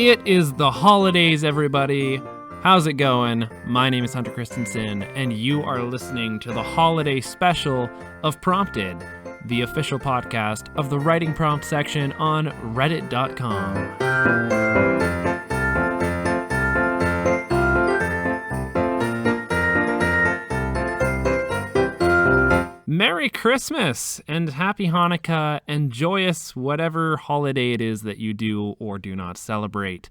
It is the holidays, everybody. How's it going? My name is Hunter Christensen, and you are listening to the holiday special of Prompted, the official podcast of the Writing Prompt section on Reddit.com. Merry Christmas and Happy Hanukkah and joyous whatever holiday it is that you do or do not celebrate.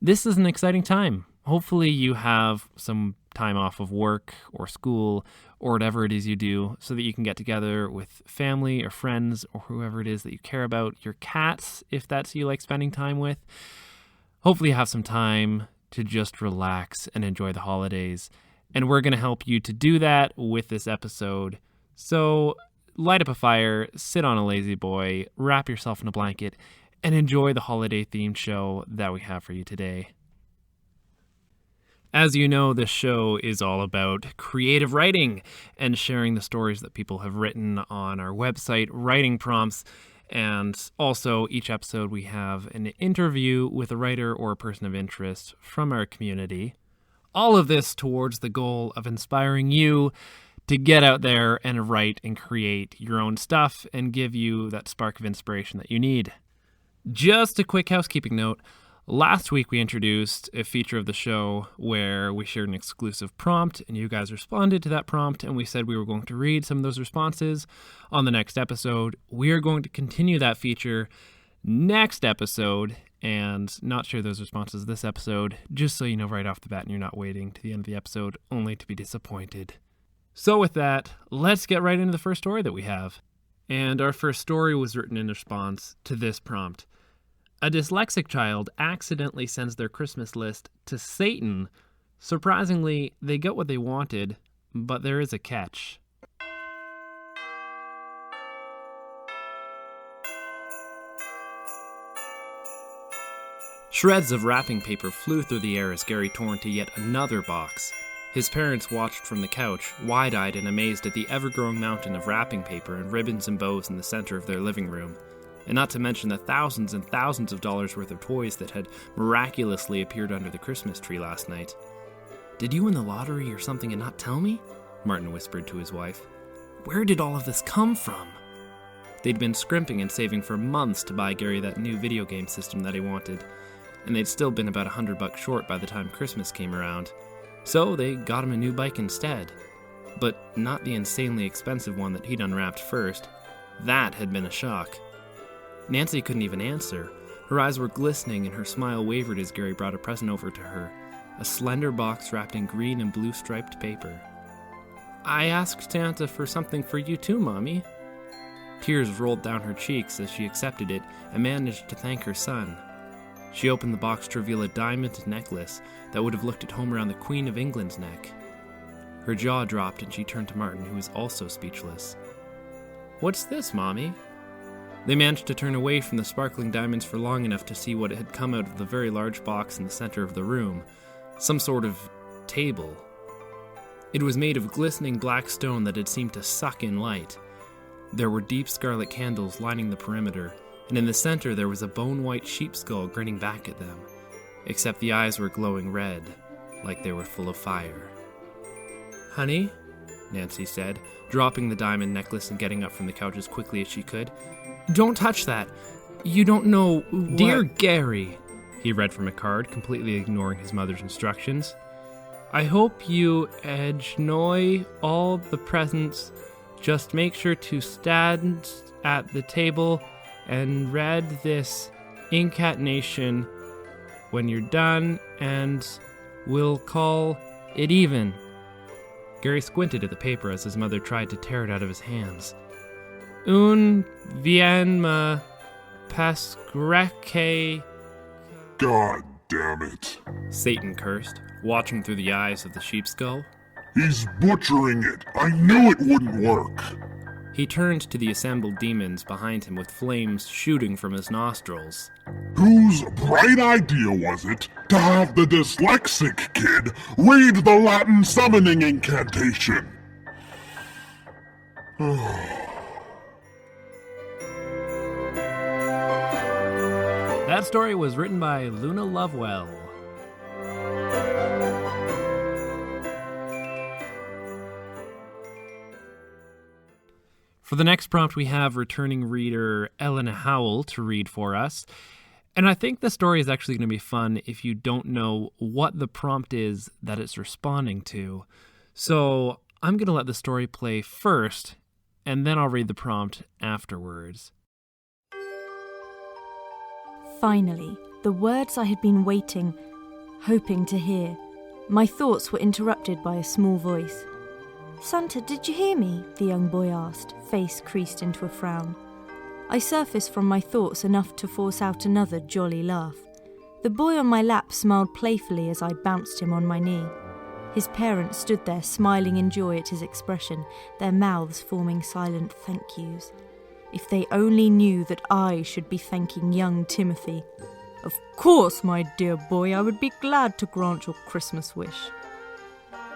This is an exciting time. Hopefully you have some time off of work or school or whatever it is you do so that you can get together with family or friends or whoever it is that you care about, your cats, if that's who you like spending time with. Hopefully you have some time to just relax and enjoy the holidays. And we're going to help you to do that with this episode. So light up a fire, sit on a lazy boy, wrap yourself in a blanket, and enjoy the holiday-themed show that we have for you today. As you know, this show is all about creative writing and sharing the stories that people have written on our website, Writing Prompts. And also, each episode we have an interview with a writer or a person of interest from our community. All of this towards the goal of inspiring you to get out there and write and create your own stuff and give you that spark of inspiration that you need. Just a quick housekeeping note. Last week we introduced a feature of the show where we shared an exclusive prompt and you guys responded to that prompt and we said we were going to read some of those responses on the next episode. We are going to continue that feature next episode and not share those responses this episode, just so you know right off the bat and you're not waiting to the end of the episode only to be disappointed. So with that, let's get right into the first story that we have. And our first story was written in response to this prompt. A dyslexic child accidentally sends their Christmas list to Satan. Surprisingly, they got what they wanted, but there is a catch. Shreds of wrapping paper flew through the air as Gary tore into yet another box. His parents watched from the couch, wide-eyed and amazed at the ever-growing mountain of wrapping paper and ribbons and bows in the center of their living room. And not to mention the thousands and thousands of dollars worth of toys that had miraculously appeared under the Christmas tree last night. "Did you win the lottery or something and not tell me?" Martin whispered to his wife. "Where did all of this come from?" They'd been scrimping and saving for months to buy Gary that new video game system that he wanted, and they'd still been about $100 short by the time Christmas came around. So they got him a new bike instead. But not the insanely expensive one that he'd unwrapped first. That had been a shock. Nancy couldn't even answer. Her eyes were glistening and her smile wavered as Gary brought a present over to her. A slender box wrapped in green and blue striped paper. "I asked Santa for something for you too, Mommy." Tears rolled down her cheeks as she accepted it and managed to thank her son. She opened the box to reveal a diamond necklace that would have looked at home around the Queen of England's neck. Her jaw dropped and she turned to Martin, who was also speechless. "What's this, Mommy?" They managed to turn away from the sparkling diamonds for long enough to see what had come out of the very large box in the center of the room. Some sort of table. It was made of glistening black stone that had seemed to suck in light. There were deep scarlet candles lining the perimeter, and in the center there was a bone-white sheep skull grinning back at them, except the eyes were glowing red, like they were full of fire. "Honey," Nancy said, dropping the diamond necklace and getting up from the couch as quickly as she could. "Don't touch that. You don't know what—" "Dear Gary," he read from a card, completely ignoring his mother's instructions. "I hope you enjoy all the presents. Just make sure to stand at the table and read this incantation when you're done, and we'll call it even." Gary squinted at the paper as his mother tried to tear it out of his hands. "Un vienma pascrece." God damn it. Satan cursed, watching through the eyes of the sheep skull. "He's butchering it. I knew it wouldn't work." He turned to the assembled demons behind him with flames shooting from his nostrils. Whose bright idea was it to have the dyslexic kid read the Latin summoning incantation? That story was written by Luna Lovewell. For the next prompt, we have returning reader Eleanor Howell to read for us. And I think the story is actually going to be fun if you don't know what the prompt is that it's responding to. So I'm going to let the story play first, and then I'll read the prompt afterwards. Finally, the words I had been waiting, hoping to hear. My thoughts were interrupted by a small voice. "Santa, did you hear me?" the young boy asked, face creased into a frown. I surfaced from my thoughts enough to force out another jolly laugh. The boy on my lap smiled playfully as I bounced him on my knee. His parents stood there smiling in joy at his expression, their mouths forming silent thank yous. If they only knew that I should be thanking young Timothy. "Of course, my dear boy, I would be glad to grant your Christmas wish."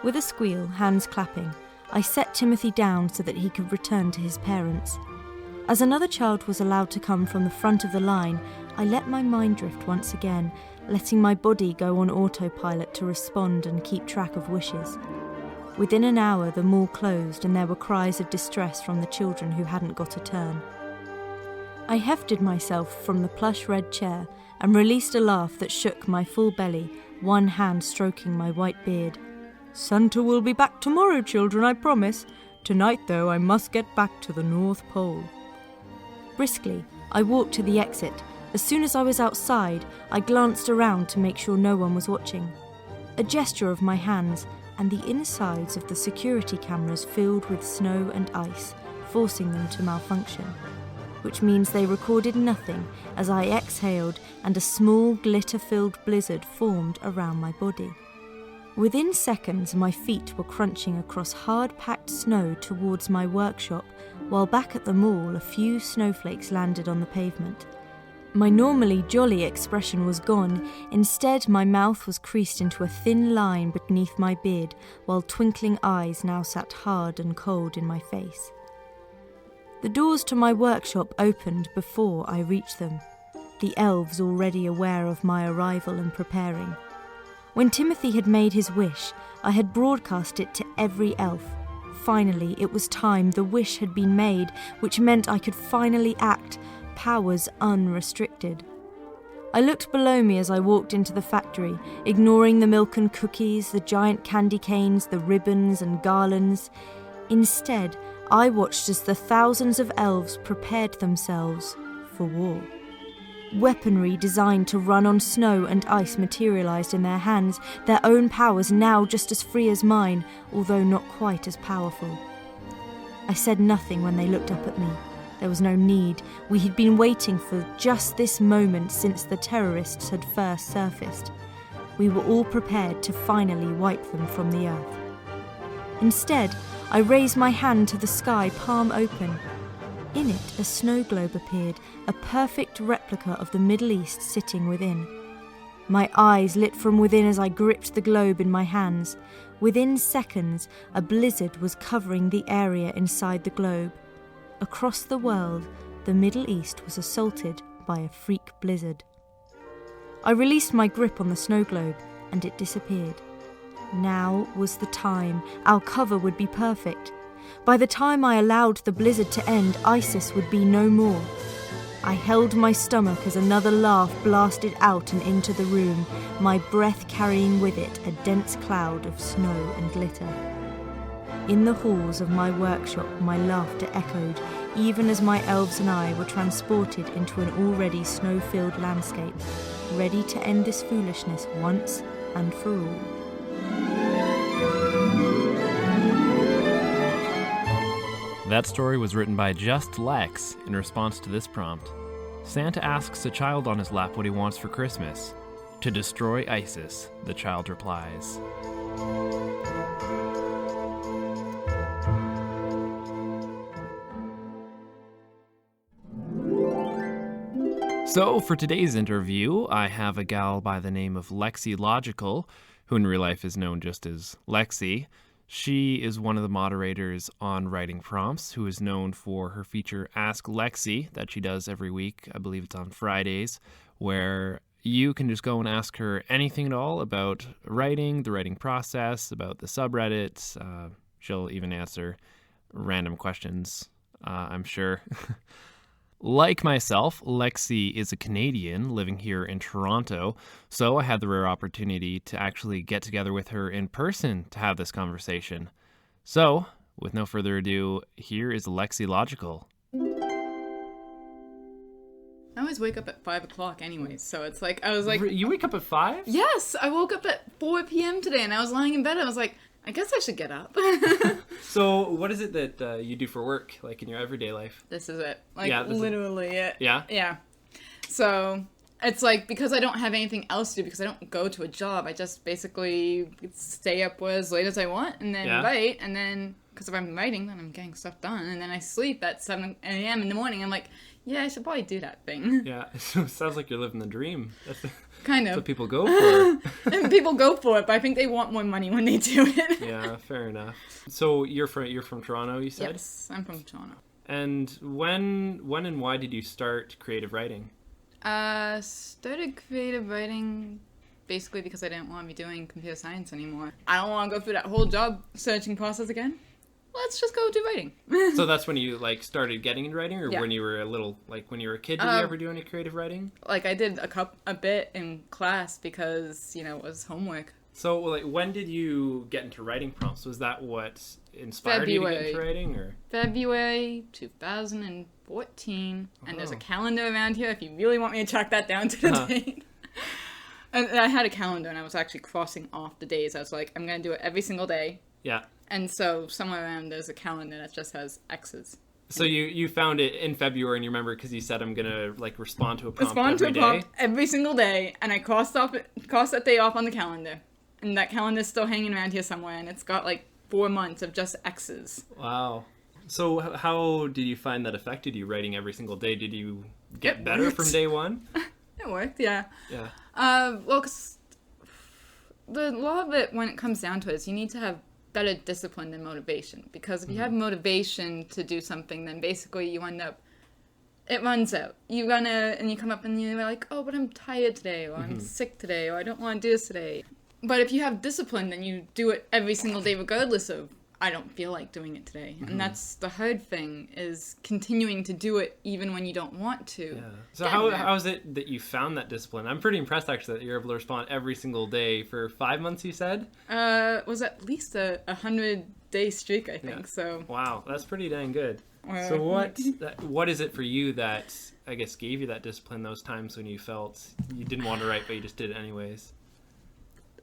With a squeal, hands clapping, I set Timothy down so that he could return to his parents. As another child was allowed to come from the front of the line, I let my mind drift once again, letting my body go on autopilot to respond and keep track of wishes. Within an hour, the mall closed and there were cries of distress from the children who hadn't got a turn. I hefted myself from the plush red chair and released a laugh that shook my full belly, one hand stroking my white beard. "Santa will be back tomorrow, children, I promise. Tonight, though, I must get back to the North Pole." Briskly, I walked to the exit. As soon as I was outside, I glanced around to make sure no one was watching. A gesture of my hands, and the insides of the security cameras filled with snow and ice, forcing them to malfunction. Which means they recorded nothing as I exhaled and a small glitter-filled blizzard formed around my body. Within seconds, my feet were crunching across hard-packed snow towards my workshop, while back at the mall a few snowflakes landed on the pavement. My normally jolly expression was gone. Instead, my mouth was creased into a thin line beneath my beard, while twinkling eyes now sat hard and cold in my face. The doors to my workshop opened before I reached them, the elves already aware of my arrival and preparing. When Timothy had made his wish, I had broadcast it to every elf. Finally, it was time. The wish had been made, which meant I could finally act, powers unrestricted. I looked below me as I walked into the factory, ignoring the milk and cookies, the giant candy canes, the ribbons and garlands. Instead, I watched as the thousands of elves prepared themselves for war. Weaponry designed to run on snow and ice materialised in their hands, their own powers now just as free as mine, although not quite as powerful. I said nothing when they looked up at me. There was no need. We had been waiting for just this moment since the terrorists had first surfaced. We were all prepared to finally wipe them from the earth. Instead, I raised my hand to the sky, palm open. In it, a snow globe appeared, a perfect replica of the Middle East sitting within. My eyes lit from within as I gripped the globe in my hands. Within seconds, a blizzard was covering the area inside the globe. Across the world, the Middle East was assaulted by a freak blizzard. I released my grip on the snow globe, and it disappeared. Now was the time. Our cover would be perfect. By the time I allowed the blizzard to end, ISIS would be no more. I held my stomach as another laugh blasted out and into the room, my breath carrying with it a dense cloud of snow and glitter. In the halls of my workshop, my laughter echoed, even as my elves and I were transported into an already snow-filled landscape, ready to end this foolishness once and for all. That story was written by JustLexx in response to this prompt. Santa asks a child on his lap what he wants for Christmas. To destroy ISIS, the child replies. So, for today's interview, I have a gal by the name of Lexilogical, who in real life is known just as Lexi. She is one of the moderators on Writing Prompts, who is known for her feature Ask Lexi that she does every week. I believe it's on Fridays, where you can just go and ask her anything at all about writing, the writing process, about the subreddits. She'll even answer random questions, I'm sure. Like myself, Lexi is a Canadian living here in Toronto, so I had the rare opportunity to actually get together with her in person to have this conversation. So, with no further ado, here is Lexilogical. I always wake up at 5 o'clock anyways, so it's like, I was like... You wake up at 5? Yes, I woke up at 4 p.m. today, and I was lying in bed, I was like, I guess I should get up. So, what is it that you do for work, like in your everyday life? This is it. Like, literally it. Yeah? Yeah. So, it's like, because I don't have anything else to do, because I don't go to a job, I just basically stay up as late as I want, and then write, and then, because if I'm writing, then I'm getting stuff done, and then I sleep at 7 a.m. in the morning. I'm like, yeah, I should probably do that thing. Yeah, it sounds like you're living the dream. Kind of. That's what people go for. And people go for it, but I think they want more money when they do it. Yeah, fair enough. So you're from Toronto, you said? Yes, I'm from Toronto. And when and why did you start creative writing? Started creative writing basically because I didn't want to be doing computer science anymore. I don't want to go through that whole job searching process again. Let's just go do writing. So that's when you started getting into writing, or when you were when you were a kid, did you ever do any creative writing? Like I did a bit in class because, it was homework. So when did you get into writing prompts? Was that what inspired you to get into writing, or? February 2014. And there's a calendar around here if you really want me to track that down to the date. And I had a calendar and I was actually crossing off the days. I was like, I'm going to do it every single day. Yeah. And so somewhere around there's a calendar that just has X's. So you found it in February and you remember because you said I'm gonna respond to a prompt every single day, and I crossed that day off on the calendar, and that calendar's still hanging around here somewhere, and it's got 4 months of just X's. Wow. So how did you find that affected you writing every single day? Did you get better from day one? It worked, yeah. Yeah. Well, 'cause a lot of it when it comes down to it is you need to have better discipline than motivation, because if you have motivation to do something, then basically you end up, it runs out. You come up and you're like, oh, but I'm tired today, or I'm sick today, or I don't want to do this today. But if you have discipline, then you do it every single day regardless of, I don't feel like doing it today. And that's the hard thing, is continuing to do it even when you don't want to. Yeah. So how is it that you found that discipline? I'm pretty impressed, actually, that you're able to respond every single day for 5 months, you said? Was at least a 100-day streak, I think, so. Wow, that's pretty dang good. So what is it for you that, I guess, gave you that discipline those times when you felt you didn't want to write, but you just did it anyways?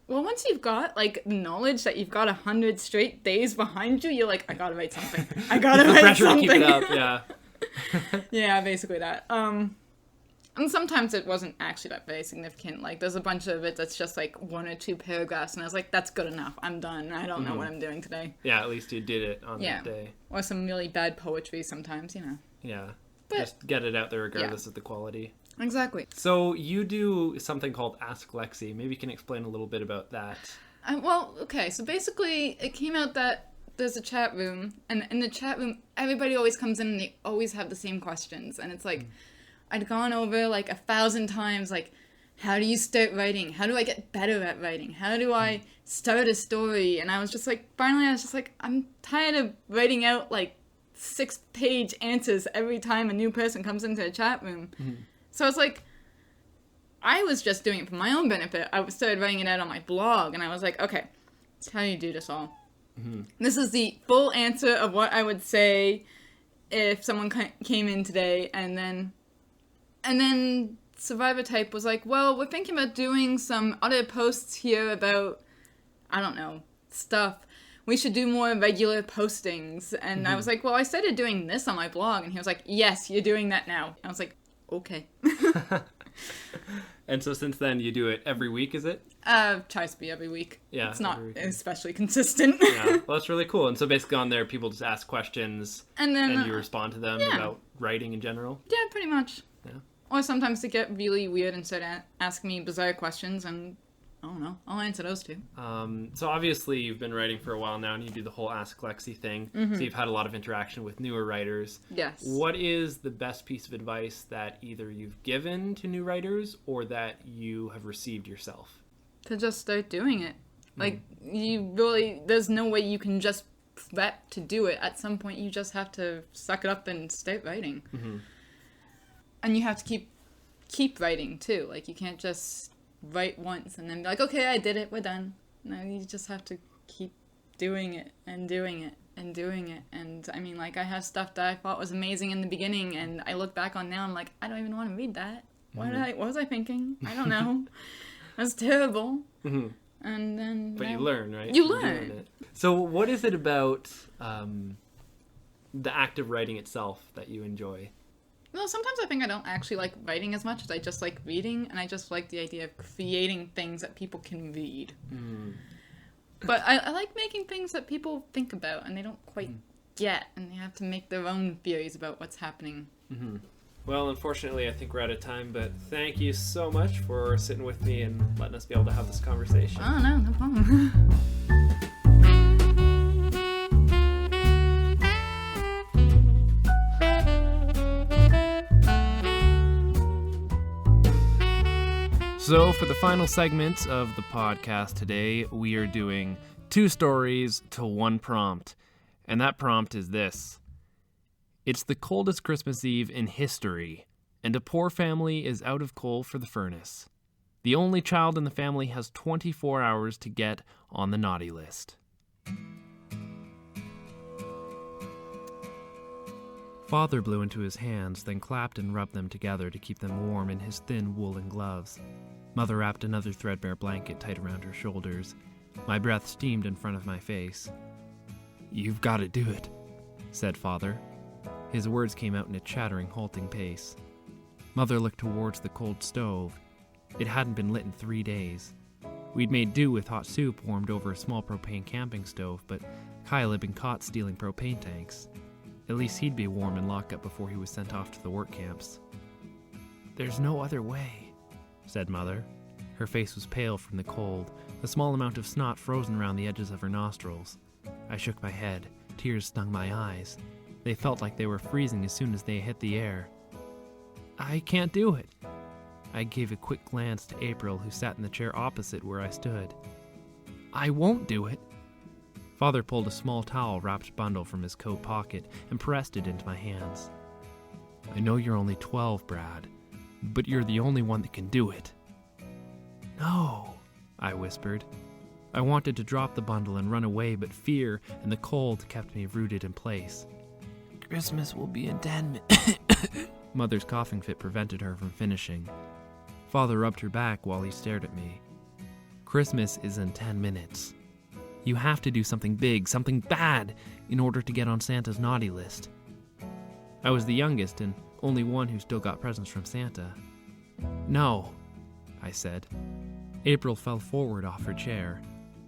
Well, once you've got, knowledge that you've got 100 straight days behind you, you're like, I gotta write something. I gotta write something. The pressure to keep it up, yeah. Yeah, basically that. And sometimes it wasn't actually that very significant. There's a bunch of it that's just, 1 or 2 paragraphs, and I was like, that's good enough. I'm done. I don't know what I'm doing today. Yeah, at least you did it on that day. Or some really bad poetry sometimes, Yeah. But, just get it out there regardless of the quality. Exactly. So you do something called Ask Lexi. Maybe you can explain a little bit about that. Well, okay. So basically, it came out that there's a chat room, and in the chat room, everybody always comes in and they always have the same questions. And it's I'd gone over 1,000 times, how do you start writing? How do I get better at writing? How do I start a story? And I was just finally I was just I'm tired of writing out 6-page answers every time a new person comes into the chat room. So I was I was just doing it for my own benefit. I started writing it out on my blog, and I was okay, that's how you do this all. This is the full answer of what I would say if someone came in today, and then Survivor Type was well, we're thinking about doing some other posts here about, I don't know, stuff. We should do more regular postings. And I was well, I started doing this on my blog, and he was yes, you're doing that now. I was okay. And so since then, you do it every week, is it? Tries to be every week. Yeah. It's not especially consistent. Yeah. Well, that's really cool. And so basically on there, people just ask questions and you respond to them about writing in general? Yeah, pretty much. Yeah. Or sometimes they get really weird and start asking me bizarre questions, and I don't know. I'll answer those two. So obviously you've been writing for a while now, and you do the whole Ask Lexi thing. So you've had a lot of interaction with newer writers. Yes. What is the best piece of advice that either you've given to new writers or that you have received yourself? To just start doing it. Like, there's no way you can just prep to do it. At some point, you just have to suck it up and start writing. And you have to keep writing, too. Like, you can't just write once and then be like, okay, I did it, we're done. No, you just have to keep doing it and doing it and doing it. And I mean, like, I have stuff that I thought was amazing in the beginning, and I look back on now, I'm like, I don't even want to read that. What was I thinking? I don't know. That's terrible. And then But you learn, right? You learn. So what is it about the act of writing itself that you enjoy? Well, sometimes I think I don't actually like writing as much as I just like reading, and I just like the idea of creating things that people can read. But I like making things that people think about and they don't quite get, and they have to make their own theories about what's happening. Well, unfortunately, I think we're out of time, but thank you so much for sitting with me and letting us be able to have this conversation. Oh, no problem. So for the final segment of the podcast today, we are doing 2 stories to 1 prompt. And that prompt is this. It's the coldest Christmas Eve in history, and a poor family is out of coal for the furnace. The only child in the family has 24 hours to get on the naughty list. Father blew into his hands, then clapped and rubbed them together to keep them warm in his thin woolen gloves. Mother wrapped another threadbare blanket tight around her shoulders. My breath steamed in front of my face. "You've got to do it," said Father. His words came out in a chattering, halting pace. Mother looked towards the cold stove. It hadn't been lit in 3 days. We'd made do with hot soup warmed over a small propane camping stove, but Kyle had been caught stealing propane tanks. At least he'd be warm in lockup before he was sent off to the work camps. "There's no other way," said Mother. Her face was pale from the cold, a small amount of snot frozen around the edges of her nostrils. I shook my head. Tears stung my eyes. They felt like they were freezing as soon as they hit the air. "I can't do it." I gave a quick glance to April, who sat in the chair opposite where I stood. "I won't do it." Father pulled a small towel-wrapped bundle from his coat pocket and pressed it into my hands. "I know you're only 12, Brad, but you're the only one that can do it." "No," I whispered. I wanted to drop the bundle and run away, but fear and the cold kept me rooted in place. "Christmas will be in 10 minutes." Mother's coughing fit prevented her from finishing. Father rubbed her back while he stared at me. "Christmas is in 10 minutes. You have to do something big, something bad, in order to get on Santa's naughty list." I was the youngest and only one who still got presents from Santa. "No," I said. April fell forward off her chair.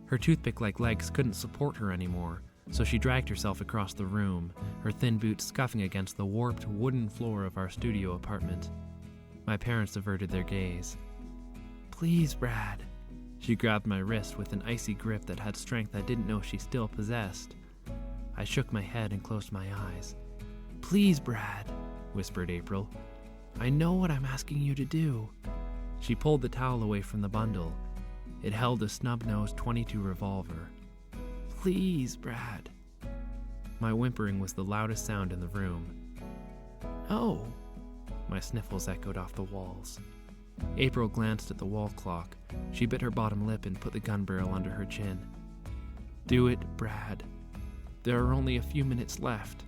Her toothpick-like legs couldn't support her anymore, so she dragged herself across the room, her thin boots scuffing against the warped wooden floor of our studio apartment. My parents averted their gaze. "Please, Brad." She grabbed my wrist with an icy grip that had strength I didn't know she still possessed. I shook my head and closed my eyes. "Please, Brad," whispered April. "I know what I'm asking you to do." She pulled the towel away from the bundle. It held a snub-nosed .22 revolver. "Please, Brad." My whimpering was the loudest sound in the room. "No." My sniffles echoed off the walls. April glanced at the wall clock. She bit her bottom lip and put the gun barrel under her chin. "Do it, Brad. There are only a few minutes left."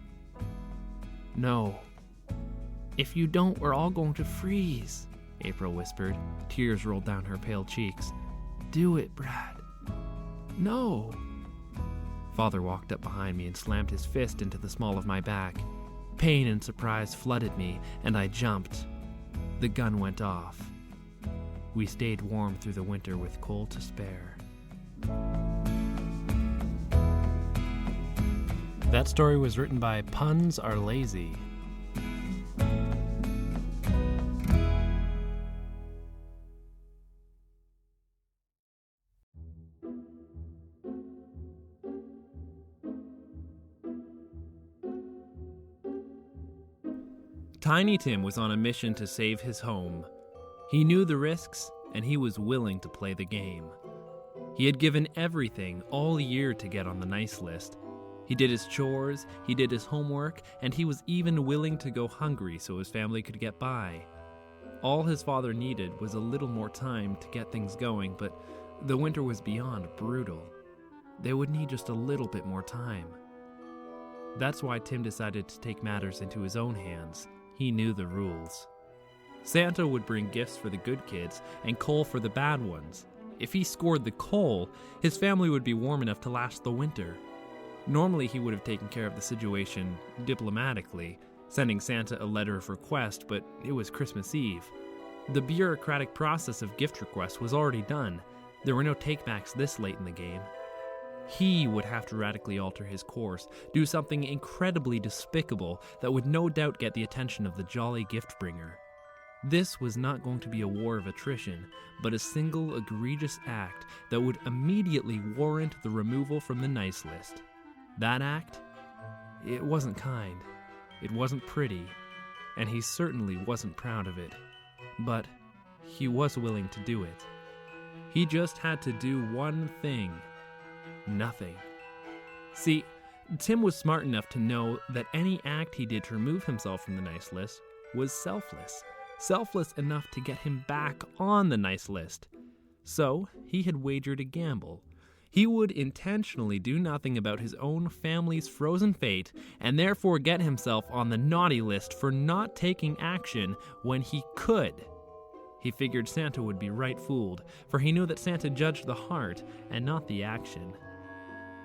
"No." "If you don't, we're all going to freeze," April whispered. Tears rolled down her pale cheeks. "Do it, Brad." "No." Father walked up behind me and slammed his fist into the small of my back. Pain and surprise flooded me, and I jumped. The gun went off. We stayed warm through the winter with coal to spare. That story was written by Puns Are Lazy. Tiny Tim was on a mission to save his home. He knew the risks, and he was willing to play the game. He had given everything all year to get on the nice list. He did his chores, he did his homework, and he was even willing to go hungry so his family could get by. All his father needed was a little more time to get things going, but the winter was beyond brutal. They would need just a little bit more time. That's why Tim decided to take matters into his own hands. He knew the rules. Santa would bring gifts for the good kids and coal for the bad ones. If he scored the coal, his family would be warm enough to last the winter. Normally, he would have taken care of the situation diplomatically, sending Santa a letter of request, but it was Christmas Eve. The bureaucratic process of gift requests was already done. There were no takebacks this late in the game. He would have to radically alter his course, do something incredibly despicable that would no doubt get the attention of the jolly gift bringer. This was not going to be a war of attrition, but a single egregious act that would immediately warrant the removal from the nice list. That act? It wasn't kind. It wasn't pretty, and he certainly wasn't proud of it. But he was willing to do it. He just had to do one thing. Nothing. See, Tim was smart enough to know that any act he did to remove himself from the nice list was selfless. Selfless enough to get him back on the nice list. So, he had wagered a gamble. He would intentionally do nothing about his own family's frozen fate and therefore get himself on the naughty list for not taking action when he could. He figured Santa would be right fooled, for he knew that Santa judged the heart and not the action.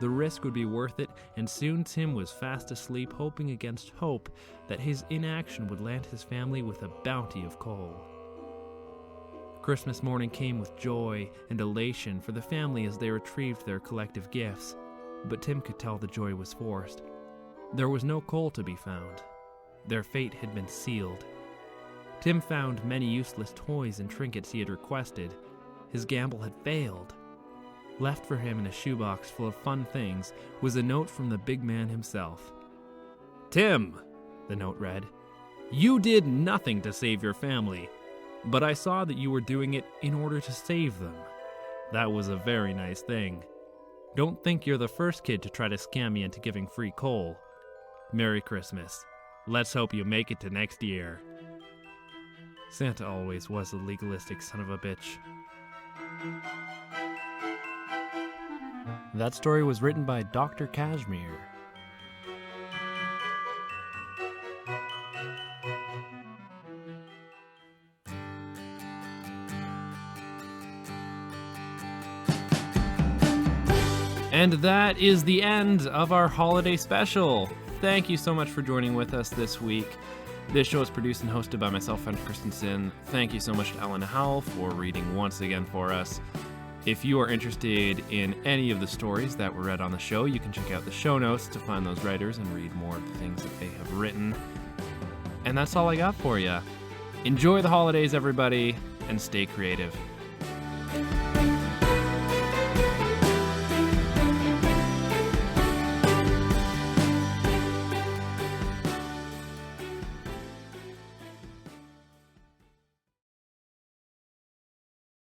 The risk would be worth it, and soon Tim was fast asleep, hoping against hope that his inaction would land his family with a bounty of coal. Christmas morning came with joy and elation for the family as they retrieved their collective gifts, but Tim could tell the joy was forced. There was no coal to be found. Their fate had been sealed. Tim found many useless toys and trinkets he had requested. His gamble had failed. Left for him in a shoebox full of fun things was a note from the big man himself. "Tim," the note read, "you did nothing to save your family, but I saw that you were doing it in order to save them. That was a very nice thing. Don't think you're the first kid to try to scam me into giving free coal. Merry Christmas. Let's hope you make it to next year." Santa always was a legalistic son of a bitch. That story was written by Dr. Kashmir. And that is the end of our holiday special. Thank you so much for joining with us this week. This show is produced and hosted by myself and Christensen. Thank you so much to Eleanor Howell for reading once again for us. If you are interested in any of the stories that were read on the show, you can check out the show notes to find those writers and read more of the things that they have written. And that's all I got for you. Enjoy the holidays, everybody, and stay creative.